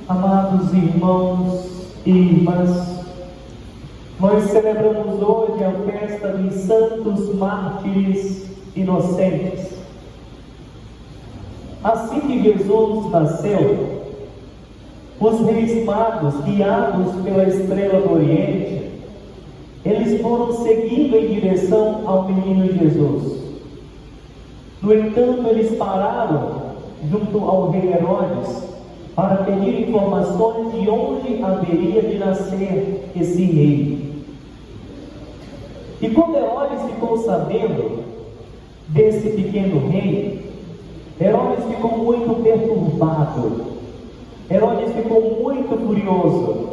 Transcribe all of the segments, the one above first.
Amados irmãos e irmãs, nós celebramos hoje a festa dos santos mártires inocentes. Assim que Jesus nasceu, os reis magos, guiados pela estrela do Oriente, eles foram seguindo em direção ao menino Jesus. No entanto, eles pararam junto ao rei Herodes para pedir informações de onde haveria de nascer esse rei. E quando Herodes ficou sabendo desse pequeno rei, Herodes ficou muito perturbado. Herodes ficou muito furioso.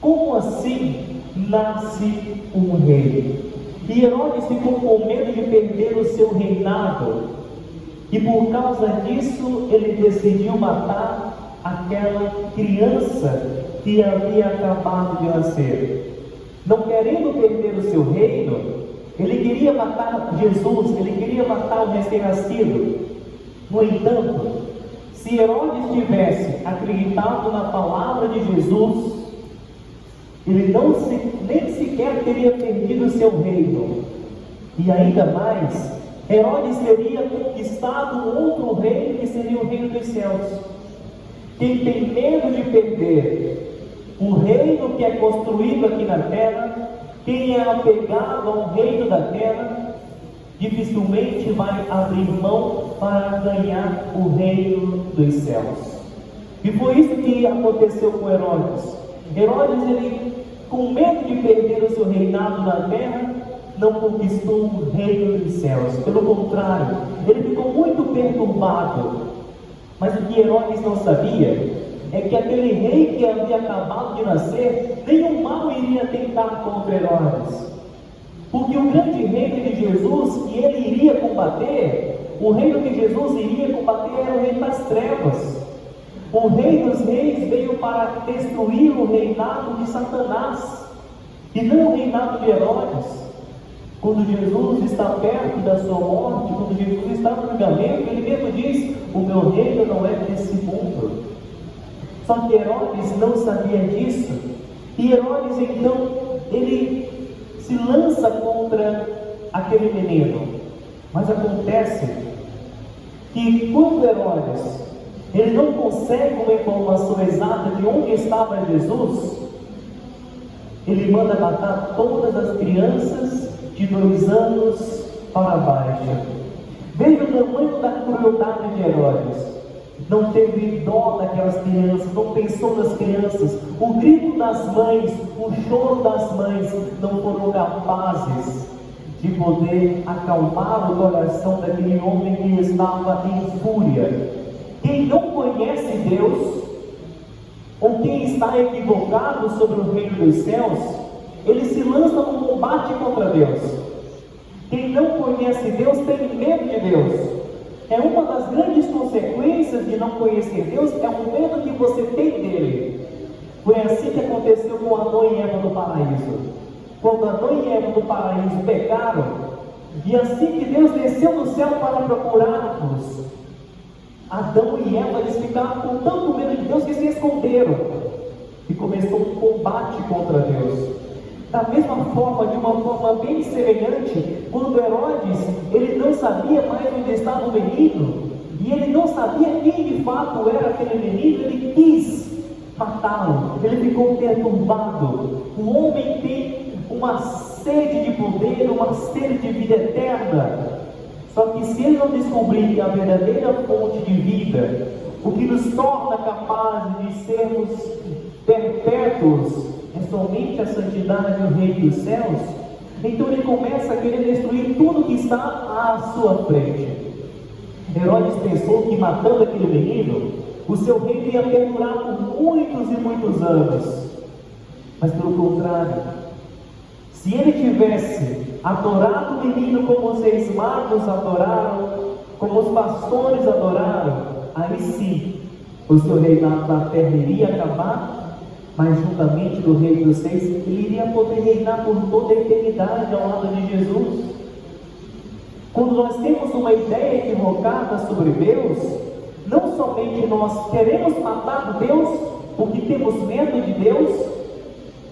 Como assim nasce um rei? E Herodes ficou com medo de perder o seu reinado. E por causa disso, ele decidiu matar aquela criança que havia acabado de nascer. Não querendo perder o seu reino, ele queria matar Jesus, ele queria matar o recém-nascido. No entanto, se Herodes tivesse acreditado na palavra de Jesus, ele nem sequer teria perdido o seu reino. E ainda mais, Herodes teria conquistado um outro reino, que seria o reino dos céus. Quem tem medo de perder o reino que é construído aqui na terra, quem é apegado ao reino da terra, dificilmente vai abrir mão para ganhar o reino dos céus. E foi isso que aconteceu com Herodes. Herodes, ele, com medo de perder o seu reinado na terra, não conquistou o reino dos céus. Pelo contrário, ele ficou muito perturbado. Mas o que Herodes não sabia é que aquele rei que havia acabado de nascer, nenhum mal iria tentar contra Herodes. Porque o grande reino de Jesus que ele iria combater, o reino que Jesus iria combater, era o reino das trevas. O rei dos reis veio para destruir o reinado de Satanás, e não o reinado de Herodes. Quando Jesus está perto da sua morte, quando Jesus está no julgamento, ele mesmo diz: o meu reino não é desse mundo. Só que Herodes não sabia disso, e Herodes então, ele se lança contra aquele menino. Mas acontece que quando Herodes, ele não consegue uma informação exata de onde estava Jesus, ele manda matar todas as crianças de 2 anos para baixo. Veja o tamanho da crueldade de Herodes. Não teve dó daquelas crianças, não pensou nas crianças. O grito das mães, o choro das mães não foram capazes de poder acalmar o coração daquele homem que estava em fúria. Quem não conhece Deus, ou quem está equivocado sobre o reino dos céus, ele se lança num combate contra Deus. Quem não conhece Deus tem medo de Deus. É uma das grandes consequências de não conhecer Deus, é o medo que você tem dele. Foi assim que aconteceu com Adão e Eva no paraíso. Quando Adão e Eva no paraíso pecaram, e assim que Deus desceu do céu para procurá-los, Adão e Eva, eles ficaram com tanto medo de Deus que se esconderam. E começou um combate contra Deus. Da mesma forma, de uma forma bem semelhante, quando Herodes, ele não sabia mais onde estava o menino, e ele não sabia quem de fato era aquele menino, ele quis matá-lo, ele ficou perturbado. O homem tem uma sede de poder, uma sede de vida eterna, só que se ele não descobrir a verdadeira fonte de vida, o que nos torna capazes de sermos perpétuos, é somente a santidade do Rei dos Céus, então ele começa a querer destruir tudo que está à sua frente. Herodes pensou que matando aquele menino, o seu reino ia perdurar por muitos e muitos anos. Mas pelo contrário, se ele tivesse adorado o menino como os reis magos adoraram, como os pastores adoraram, aí sim, o seu reinado na terra iria acabar, mas juntamente do Rei dos Reis, ele iria poder reinar por toda a eternidade ao lado de Jesus. Quando nós temos uma ideia equivocada sobre Deus, não somente nós queremos matar Deus, porque temos medo de Deus,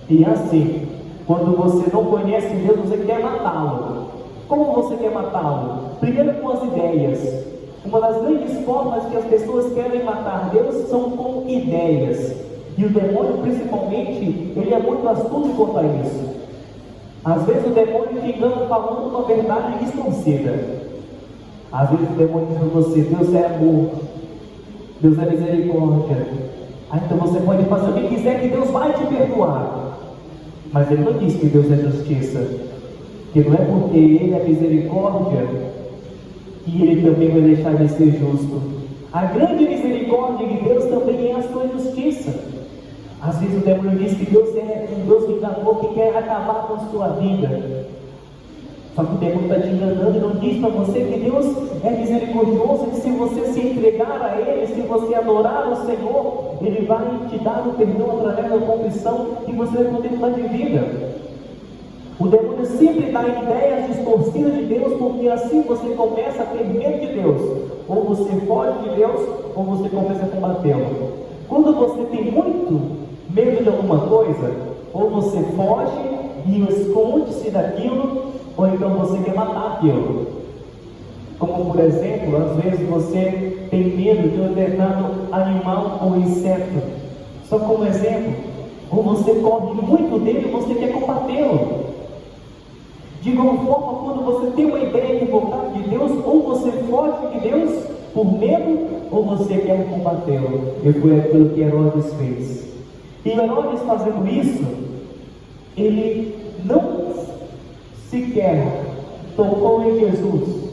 e assim, quando você não conhece Deus, você quer matá-lo. Como você quer matá-lo? Primeiro com as ideias. Uma das grandes formas que as pessoas querem matar Deus são com ideias. E o demônio, principalmente, ele é muito astuto quanto a isso. Às vezes o demônio te engana falando uma verdade distorcida. Às vezes o demônio diz para você: Deus é amor, Deus é misericórdia. Então você pode fazer o que quiser, que Deus vai te perdoar. Mas ele não diz que Deus é justiça. Que não é porque ele é misericórdia que ele também vai deixar de ser justo. A grande misericórdia de Deus também é a sua justiça. Às vezes o demônio diz que Deus é um Deus vingador que quer acabar com a sua vida. Só que o demônio está te enganando e não diz para você que Deus é misericordioso, que se você se entregar a Ele, se você adorar o Senhor, Ele vai te dar o perdão através da confissão e você vai poder mudar de vida. O demônio sempre dá ideias distorcidas de Deus, porque assim você começa a ter medo de Deus. Ou você foge de Deus, ou você começa a combatê-lo. Quando você tem muito medo de alguma coisa, ou você foge e esconde-se daquilo, ou então você quer matar aquilo. Como por exemplo, às vezes você tem medo de um determinado animal ou inseto. Só como exemplo, ou você corre muito dele, você quer combatê-lo. De igual forma, quando você tem uma ideia equivocada de Deus, ou você foge de Deus por medo, ou você quer combatê-lo. E foi aquilo que Herodes fez. E Herodes, fazendo isso, ele não sequer tocou em Jesus,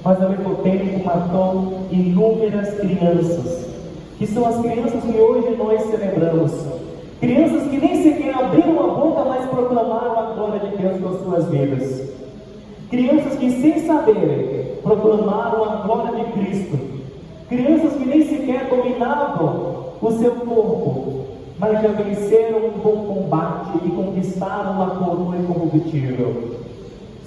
mas ao mesmo tempo matou inúmeras crianças, que são as crianças que hoje nós celebramos. Crianças que nem sequer abriram a boca, mas proclamaram a glória de Deus com suas vidas. Crianças que, sem saberem, proclamaram a glória de Cristo. Crianças que nem sequer dominavam o seu corpo, mas já venceram um bom combate e conquistaram uma coroa incorruptível.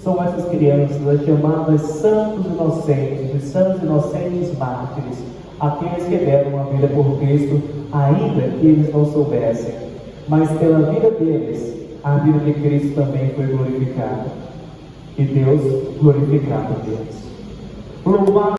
São essas crianças, as chamadas santos inocentes, os santos inocentes mártires, aqueles que deram a vida por Cristo, ainda que eles não soubessem. Mas pela vida deles, a vida de Cristo também foi glorificada. E Deus glorificado a Deus. Louvado